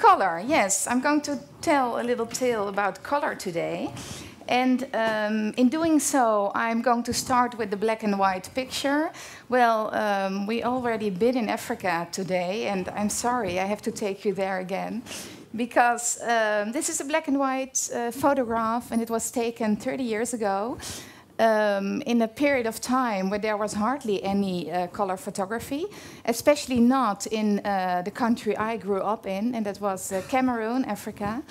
Color, yes. I'm going to tell a little tale about color today. And in doing so, I'm going to start with the black and white picture. Well, we already been in Africa today, and I'm sorry, I have to take you there again. Because this is a black and white photograph, and it was taken 30 years ago. In a period of time where there was hardly any color photography, especially not in the country I grew up in, and that was Cameroon, Africa.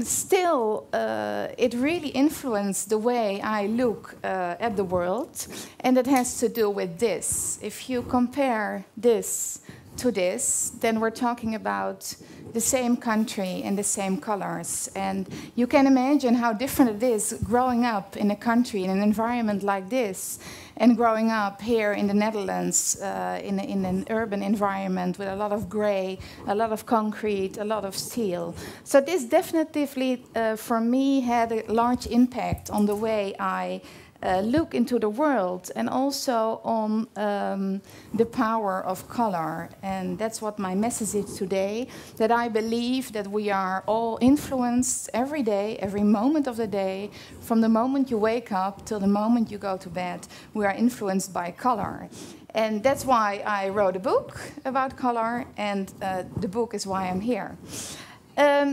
Still, it really influenced the way I look at the world, and it has to do with this. If you compare this to this, then we're talking about the same country and the same colors. And you can imagine how different it is growing up in a country, in an environment like this, and growing up here in the Netherlands in an urban environment with a lot of gray, a lot of concrete, a lot of steel. So this definitely, for me, had a large impact on the way I look into the world, and also on the power of color. And that's what my message is today, that I believe that we are all influenced every day, every moment of the day, from the moment you wake up till the moment you go to bed, we are influenced by color. And that's why I wrote a book about color, and the book is why I'm here.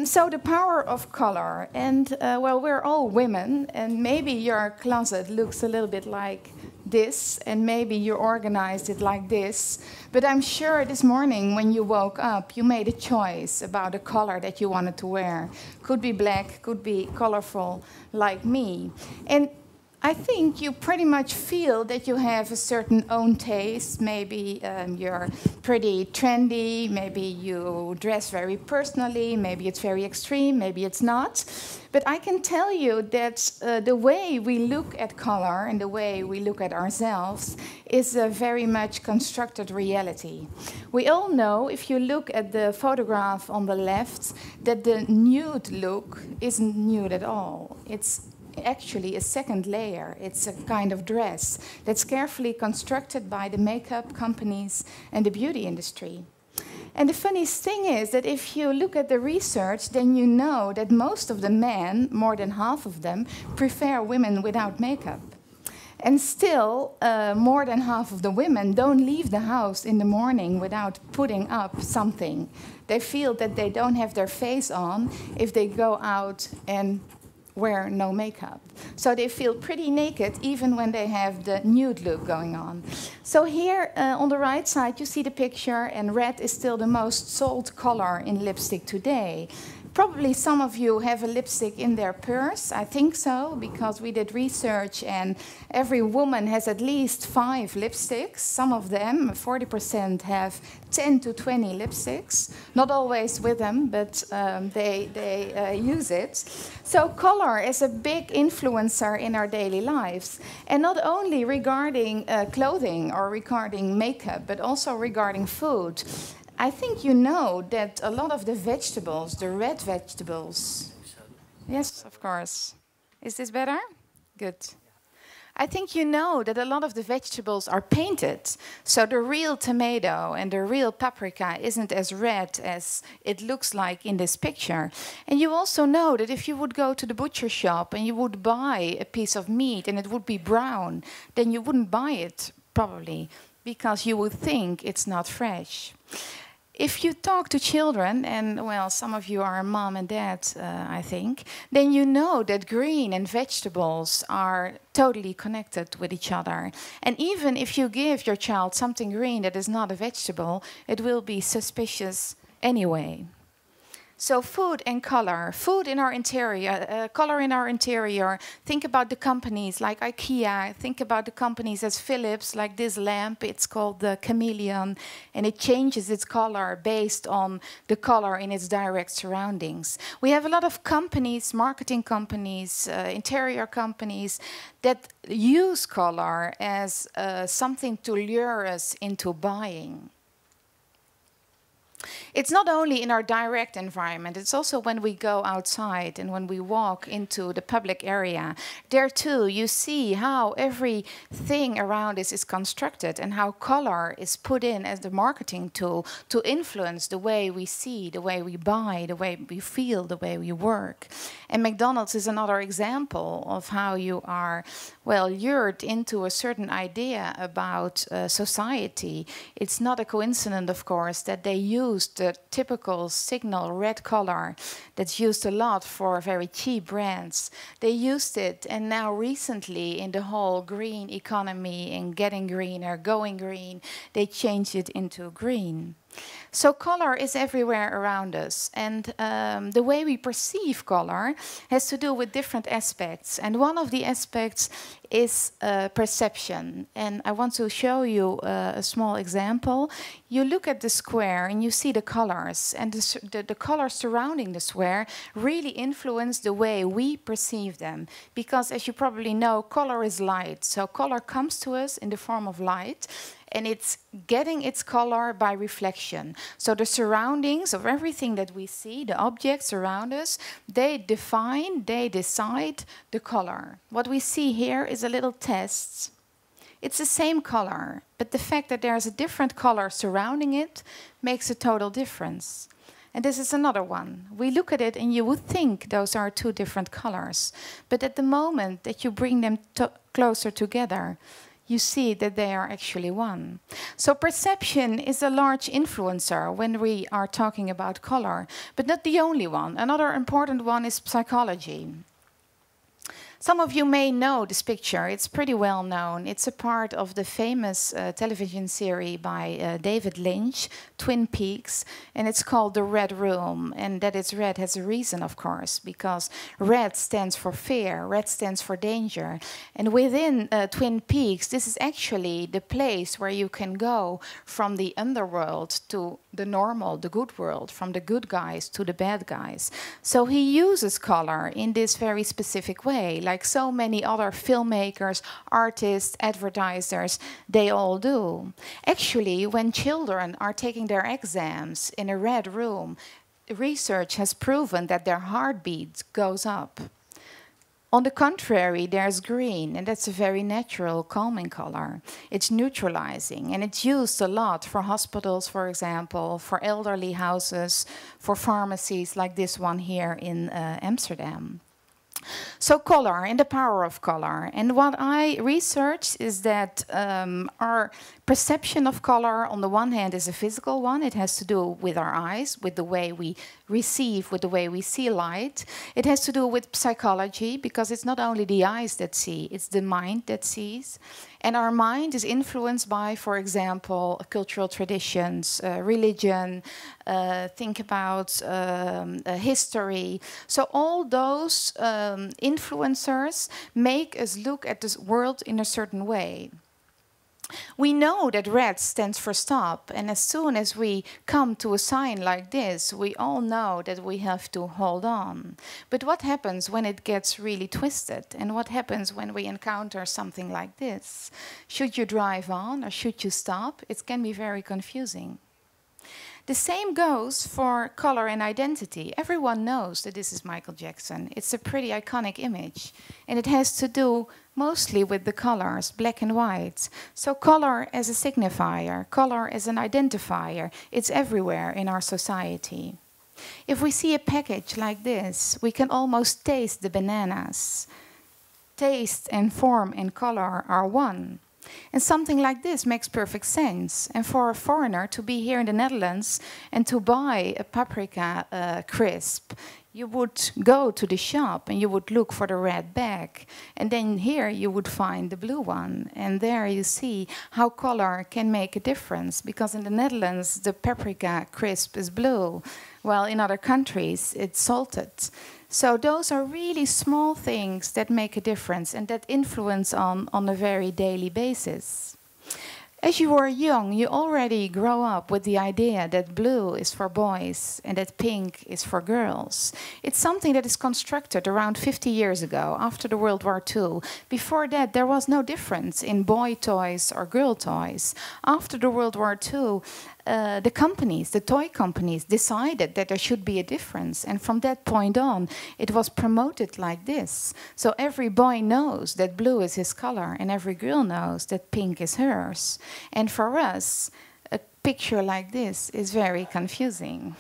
So the power of color, and well, we're all women, and maybe your closet looks a little bit like this, and maybe you organized it like this, but I'm sure this morning when you woke up, you made a choice about a color that you wanted to wear. Could be black, could be colorful, like me. And I think you pretty much feel that you have a certain own taste. Maybe you're pretty trendy, maybe you dress very personally, maybe it's very extreme, maybe it's not. But I can tell you that the way we look at color and the way we look at ourselves is a very much constructed reality. We all know, if you look at the photograph on the left, that the nude look isn't nude at all. It's actually a second layer. It's a kind of dress that's carefully constructed by the makeup companies and the beauty industry. And the funniest thing is that if you look at the research, then you know that most of the men, more than half of them, prefer women without makeup. And still, more than half of the women don't leave the house in the morning without putting up something. They feel that they don't have their face on if they go out and wear no makeup. So they feel pretty naked even when they have the nude look going on. So here on the right side you see the picture, and red is still the most sold color in lipstick today. Probably some of you have a lipstick in their purse. I think so, because we did research and every woman has at least 5 lipsticks. Some of them, 40%, have 10 to 20 lipsticks. Not always with them, but they use it. So color is a big influencer in our daily lives. And not only regarding clothing or regarding makeup, but also regarding food. I think you know that a lot of the vegetables, the red vegetables... Yes, of course. Is this better? Good. I think you know that a lot of the vegetables are painted. So the real tomato and the real paprika isn't as red as it looks like in this picture. And you also know that if you would go to the butcher shop and you would buy a piece of meat and it would be brown, then you wouldn't buy it, probably, because you would think it's not fresh. If you talk to children, and well, some of you are mom and dad, I think, then you know that green and vegetables are totally connected with each other. And even if you give your child something green that is not a vegetable, it will be suspicious anyway. So food and color. Food in our interior, color in our interior. Think about the companies like IKEA. Think about the companies as Philips, like this lamp. It's called the Chameleon. And it changes its color based on the color in its direct surroundings. We have a lot of companies, marketing companies, interior companies, that use color as something to lure us into buying. It's not only in our direct environment, it's also when we go outside and when we walk into the public area. There too, you see how everything around us is constructed and how color is put in as the marketing tool to influence the way we see, the way we buy, the way we feel, the way we work. And McDonald's is another example of how you are, well, lured into a certain idea about society. It's not a coincidence, of course, that they use the typical signal red color that's used a lot for very cheap brands. They used it, and now recently in the whole green economy and getting greener, going green, they changed it into green. So color is everywhere around us, and the way we perceive color has to do with different aspects. And one of the aspects is perception. And I want to show you a small example. You look at the square and you see the colors, and the colors surrounding the square really influence the way we perceive them. Because as you probably know, color is light. So color comes to us in the form of light, and it's getting its color by reflection. So the surroundings of everything that we see, the objects around us, they define, they decide the color. What we see here is a little test. It's the same color, but the fact that there's a different color surrounding it makes a total difference. And this is another one. We look at it and you would think those are two different colors. But at the moment that you bring them closer together, you see that they are actually one. So perception is a large influencer when we are talking about color, but not the only one. Another important one is psychology. Some of you may know this picture. It's pretty well known. It's a part of the famous television series by David Lynch, Twin Peaks, and it's called The Red Room. And that it's red has a reason, of course, because red stands for fear, red stands for danger. And within Twin Peaks, this is actually the place where you can go from the underworld to the normal, the good world, from the good guys to the bad guys. So he uses color in this very specific way, like so many other filmmakers, artists, advertisers, they all do. Actually, when children are taking their exams in a red room, research has proven that their heartbeat goes up. On the contrary, there's green, and that's a very natural calming color. It's neutralizing, and it's used a lot for hospitals, for example, for elderly houses, for pharmacies like this one here in Amsterdam. So color and the power of color. And what I researched is that our perception of color, on the one hand, is a physical one. It has to do with our eyes, with the way we receive, with the way we see light. It has to do with psychology, because it's not only the eyes that see, it's the mind that sees. And our mind is influenced by, for example, cultural traditions, religion, think about history. So all those influencers make us look at this world in a certain way. We know that red stands for stop, and as soon as we come to a sign like this, we all know that we have to hold on. But what happens when it gets really twisted? And what happens when we encounter something like this? Should you drive on or should you stop? It can be very confusing. The same goes for color and identity. Everyone knows that this is Michael Jackson. It's a pretty iconic image, and it has to do mostly with the colors, black and white. So color as a signifier, color as an identifier, it's everywhere in our society. If we see a package like this, we can almost taste the bananas. Taste and form and color are one. And something like this makes perfect sense. And for a foreigner to be here in the Netherlands and to buy a paprika crisp, you would go to the shop and you would look for the red bag. And then here you would find the blue one. And there you see how color can make a difference. Because in the Netherlands, the paprika crisp is blue, while in other countries it's salted. So those are really small things that make a difference and that influence on a very daily basis. As you were young, you already grow up with the idea that blue is for boys and that pink is for girls. It's something that is constructed around 50 years ago, after the World War II. Before that, there was no difference in boy toys or girl toys. After the World War II, the companies, the toy companies, decided that there should be a difference. And from that point on, it was promoted like this. So every boy knows that blue is his color, and every girl knows that pink is hers. And for us, a picture like this is very confusing.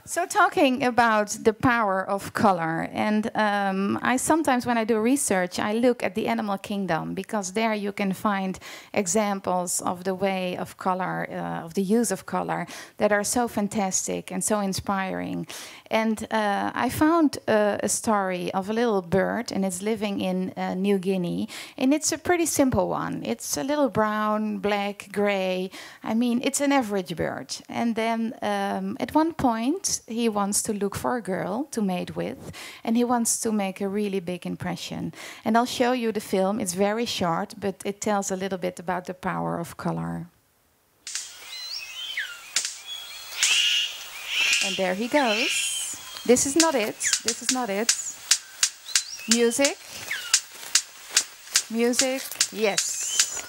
So talking about the power of color, and I sometimes when I do research, I look at the animal kingdom, because there you can find examples of the way of color, of the use of color, that are so fantastic and so inspiring. And I found a story of a little bird, and it's living in New Guinea, and it's a pretty simple one. It's a little brown, black, gray. I mean, it's an average bird. And then at one point, he wants to look for a girl to mate with, and he wants to make a really big impression. And I'll show you the film. It's very short, but it tells a little bit about the power of color. And there he goes. This is not it. This is not it. Music. Music. Yes.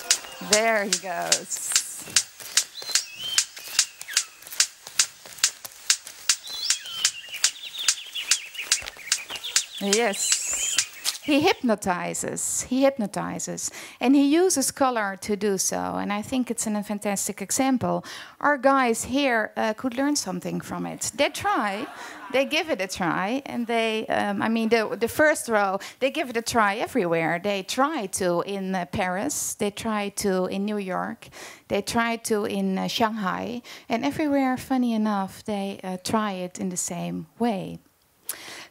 There he goes. Yes, he hypnotizes, and he uses color to do so, and I think it's a fantastic example. Our guys here could learn something from it. They try, they give it a try, and they, I mean, the first row, they give it a try everywhere. They try to in Paris, they try to in New York, they try to in Shanghai, and everywhere, funny enough, they try it in the same way.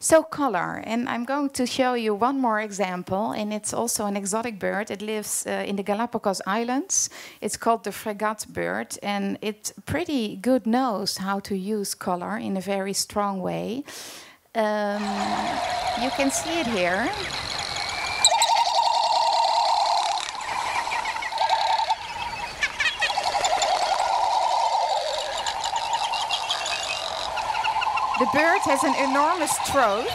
So color, and I'm going to show you one more example, and it's also an exotic bird. It lives in the Galapagos Islands. It's called the fregat bird, and it pretty good knows how to use color in a very strong way. You can see it here. The bird has an enormous throat,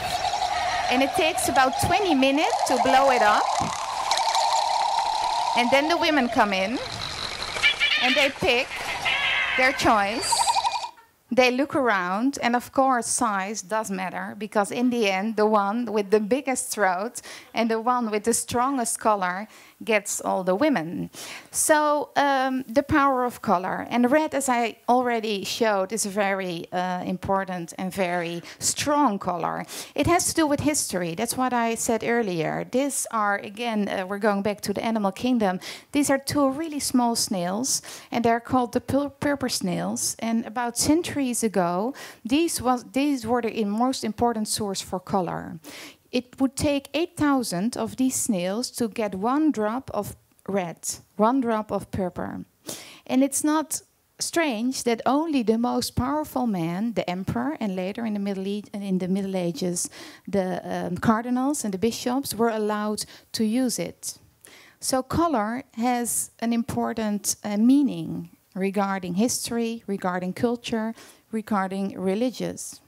and it takes about 20 minutes to blow it up. And then the women come in, and they pick their choice. They look around, and of course size does matter, because in the end, the one with the biggest throat and the one with the strongest color gets all the women. So the power of color. And red, as I already showed, is a very important and very strong color. It has to do with history. That's what I said earlier. These are, again, we're going back to the animal kingdom. These are two really small snails, and they're called the purper snails. And about centuries ago, these were the most important source for color. It would take 8,000 of these snails to get one drop of red, one drop of purple. And it's not strange that only the most powerful man, the emperor, and later in the Middle Ages, the cardinals and the bishops were allowed to use it. So color has an important meaning regarding history, regarding culture, regarding religious.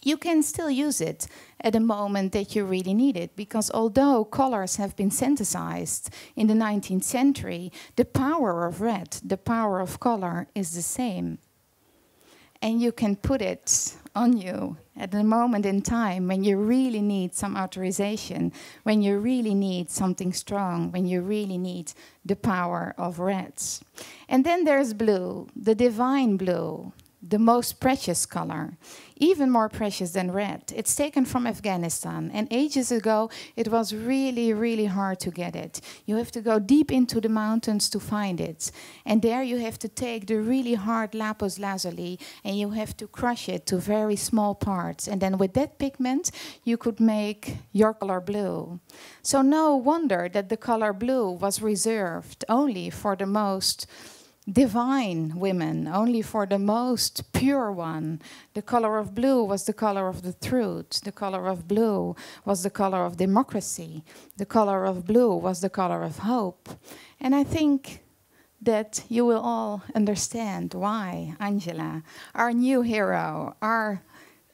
You can still use it at a moment that you really need it, because although colors have been synthesized in the 19th century, the power of red, the power of color is the same. And you can put it on you at a moment in time when you really need some authorization, when you really need something strong, when you really need the power of reds. And then there's blue, the divine blue, the most precious color, even more precious than red. It's taken from Afghanistan, and ages ago it was really, really hard to get it. You have to go deep into the mountains to find it, and there you have to take the really hard lapis lazuli and you have to crush it to very small parts, and then with that pigment you could make your color blue. So no wonder that the color blue was reserved only for the most divine women, only for the most pure one. The color of blue was the color of the truth. The color of blue was the color of democracy. The color of blue was the color of hope. And I think that you will all understand why Angela, our new hero, our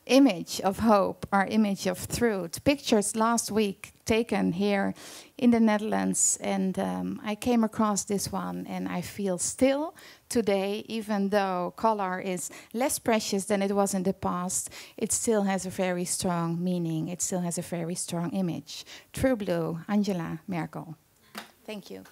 image of hope, our image of truth. Pictures last week taken here in the Netherlands, and I came across this one, and I feel still today, even though color is less precious than it was in the past, it still has a very strong meaning. It still has a very strong image. True Blue, Angela Merkel. Thank you.